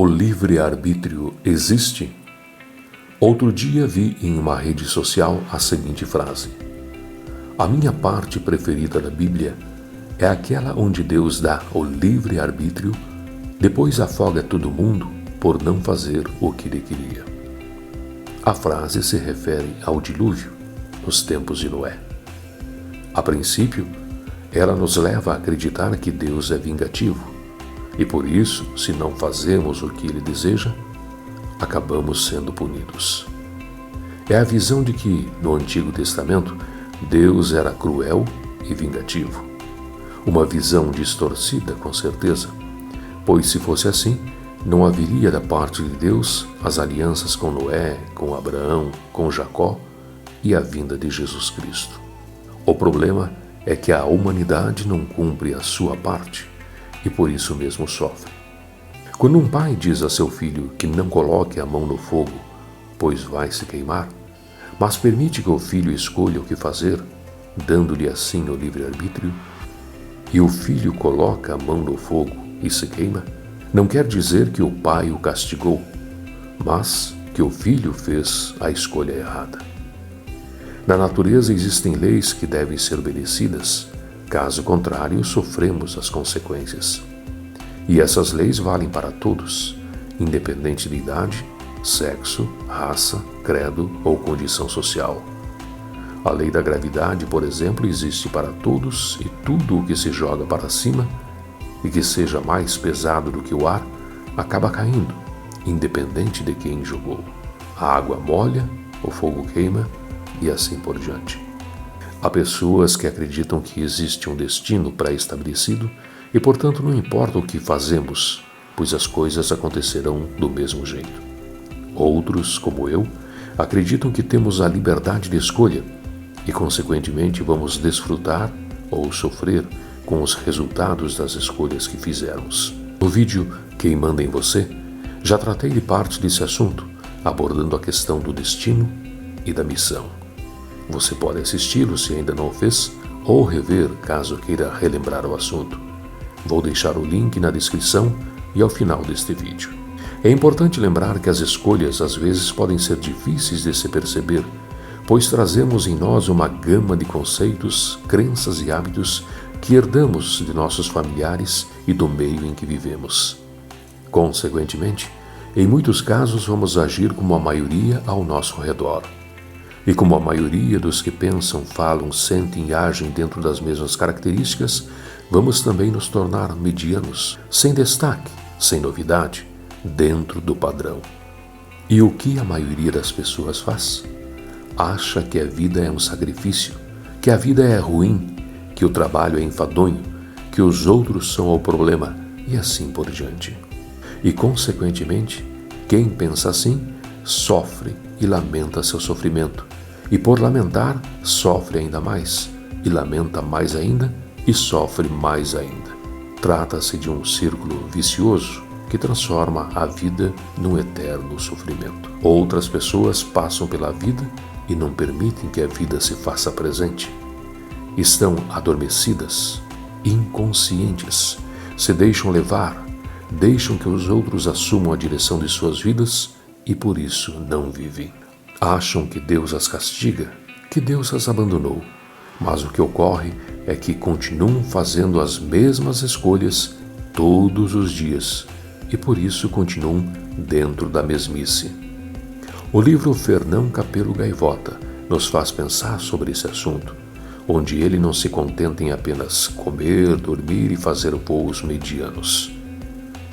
O livre-arbítrio existe? Outro dia vi em uma rede social a seguinte frase: a minha parte preferida da Bíblia é aquela onde Deus dá o livre-arbítrio, depois afoga todo mundo por não fazer o que ele queria. A frase se refere ao dilúvio, nos tempos de Noé. A princípio, ela nos leva a acreditar que Deus é vingativo, e por isso, se não fazemos o que Ele deseja, acabamos sendo punidos. É a visão de que, no Antigo Testamento, Deus era cruel e vingativo. Uma visão distorcida, com certeza, pois se fosse assim, não haveria da parte de Deus as alianças com Noé, com Abraão, com Jacó e a vinda de Jesus Cristo. O problema é que a humanidade não cumpre a sua parte e por isso mesmo sofre. Quando um pai diz a seu filho que não coloque a mão no fogo, pois vai se queimar, mas permite que o filho escolha o que fazer, dando-lhe assim o livre-arbítrio, e o filho coloca a mão no fogo e se queima, não quer dizer que o pai o castigou, mas que o filho fez a escolha errada. Na natureza existem leis que devem ser obedecidas, caso contrário, sofremos as consequências. E essas leis valem para todos, independente de idade, sexo, raça, credo ou condição social. A lei da gravidade, por exemplo, existe para todos e tudo o que se joga para cima e que seja mais pesado do que o ar, acaba caindo, independente de quem jogou. A água molha, o fogo queima e assim por diante. Há pessoas que acreditam que existe um destino pré-estabelecido e, portanto, não importa o que fazemos, pois as coisas acontecerão do mesmo jeito. Outros, como eu, acreditam que temos a liberdade de escolha e, consequentemente, vamos desfrutar ou sofrer com os resultados das escolhas que fizermos. No vídeo Quem Manda em Você, já tratei de parte desse assunto, abordando a questão do destino e da missão. Você pode assisti-lo se ainda não o fez, ou rever caso queira relembrar o assunto. Vou deixar o link na descrição e ao final deste vídeo. É importante lembrar que as escolhas às vezes podem ser difíceis de se perceber, pois trazemos em nós uma gama de conceitos, crenças e hábitos que herdamos de nossos familiares e do meio em que vivemos. Consequentemente, em muitos casos vamos agir como a maioria ao nosso redor. E como a maioria dos que pensam, falam, sentem e agem dentro das mesmas características, vamos também nos tornar medianos, sem destaque, sem novidade, dentro do padrão. E o que a maioria das pessoas faz? Acha que a vida é um sacrifício, que a vida é ruim, que o trabalho é enfadonho, que os outros são o problema e assim por diante. E, consequentemente, quem pensa assim, sofre e lamenta seu sofrimento, e por lamentar, sofre ainda mais, e lamenta mais ainda, e sofre mais ainda. Trata-se de um círculo vicioso que transforma a vida num eterno sofrimento. Outras pessoas passam pela vida e não permitem que a vida se faça presente. Estão adormecidas, inconscientes, se deixam levar, deixam que os outros assumam a direção de suas vidas e por isso não vivem. Acham que Deus as castiga, que Deus as abandonou, mas o que ocorre é que continuam fazendo as mesmas escolhas todos os dias e por isso continuam dentro da mesmice. O livro Fernão Capelo Gaivota nos faz pensar sobre esse assunto, onde ele não se contenta em apenas comer, dormir e fazer voos medianos.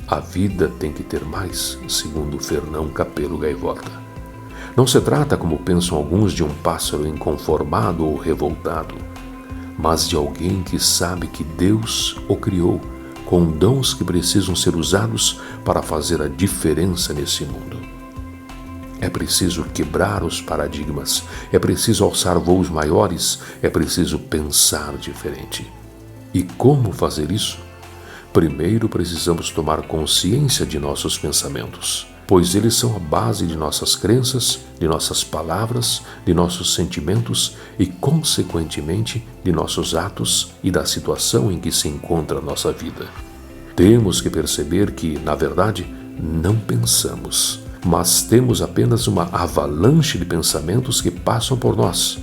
A vida tem que ter mais, segundo Fernão Capelo Gaivota. Não se trata, como pensam alguns, de um pássaro inconformado ou revoltado, mas de alguém que sabe que Deus o criou com dons que precisam ser usados para fazer a diferença nesse mundo. É preciso quebrar os paradigmas, é preciso alçar voos maiores, é preciso pensar diferente. E como fazer isso? Primeiro precisamos tomar consciência de nossos pensamentos, pois eles são a base de nossas crenças, de nossas palavras, de nossos sentimentos e, consequentemente, de nossos atos e da situação em que se encontra a nossa vida. Temos que perceber que, na verdade, não pensamos, mas temos apenas uma avalanche de pensamentos que passam por nós.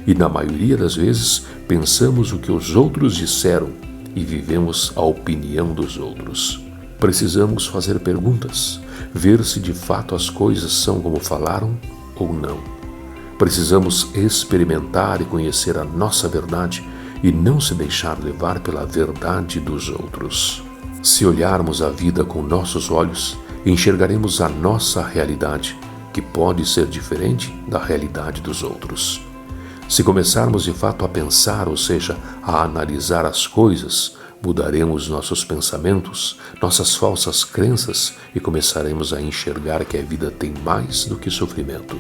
E na maioria das vezes pensamos o que os outros disseram e vivemos a opinião dos outros. Precisamos fazer perguntas, ver se de fato as coisas são como falaram ou não. Precisamos experimentar e conhecer a nossa verdade e não se deixar levar pela verdade dos outros. Se olharmos a vida com nossos olhos, enxergaremos a nossa realidade, que pode ser diferente da realidade dos outros. Se começarmos de fato a pensar, ou seja, a analisar as coisas, mudaremos nossos pensamentos, nossas falsas crenças e começaremos a enxergar que a vida tem mais do que sofrimento.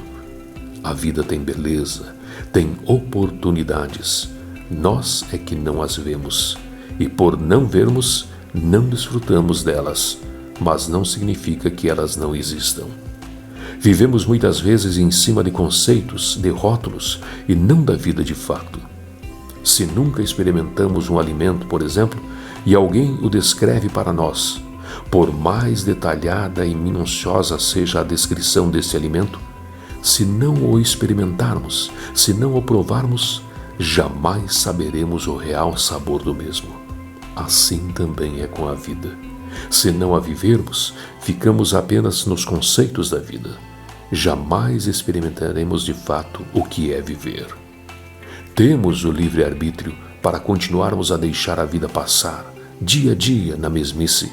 A vida tem beleza, tem oportunidades. Nós é que não as vemos e por não vermos, não desfrutamos delas, mas não significa que elas não existam. Vivemos muitas vezes em cima de conceitos, de rótulos e não da vida de fato. Se nunca experimentamos um alimento, por exemplo, e alguém o descreve para nós, por mais detalhada e minuciosa seja a descrição desse alimento, se não o experimentarmos, se não o provarmos, jamais saberemos o real sabor do mesmo. Assim também é com a vida. Se não a vivermos, ficamos apenas nos conceitos da vida. Jamais experimentaremos de fato o que é viver. Temos o livre-arbítrio para continuarmos a deixar a vida passar, dia a dia, na mesmice,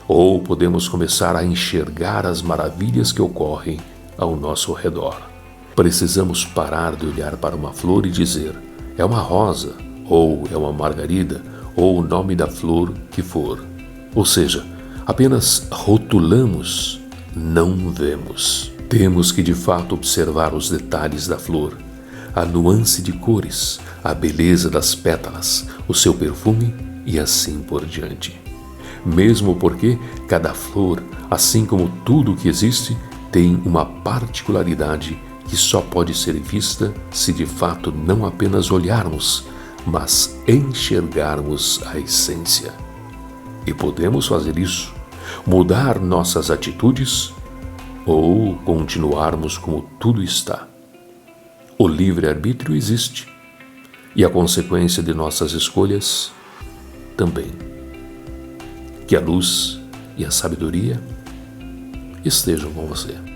ou podemos começar a enxergar as maravilhas que ocorrem ao nosso redor. Precisamos parar de olhar para uma flor e dizer, é uma rosa, ou é uma margarida, ou o nome da flor que for. Ou seja, apenas rotulamos, não vemos. Temos que de fato observar os detalhes da flor, a nuance de cores, a beleza das pétalas, o seu perfume e assim por diante. Mesmo porque cada flor, assim como tudo o que existe, tem uma particularidade que só pode ser vista se de fato não apenas olharmos, mas enxergarmos a essência. E podemos fazer isso, mudar nossas atitudes ou continuarmos como tudo está. O livre-arbítrio existe e a consequência de nossas escolhas também. Que a luz e a sabedoria estejam com você.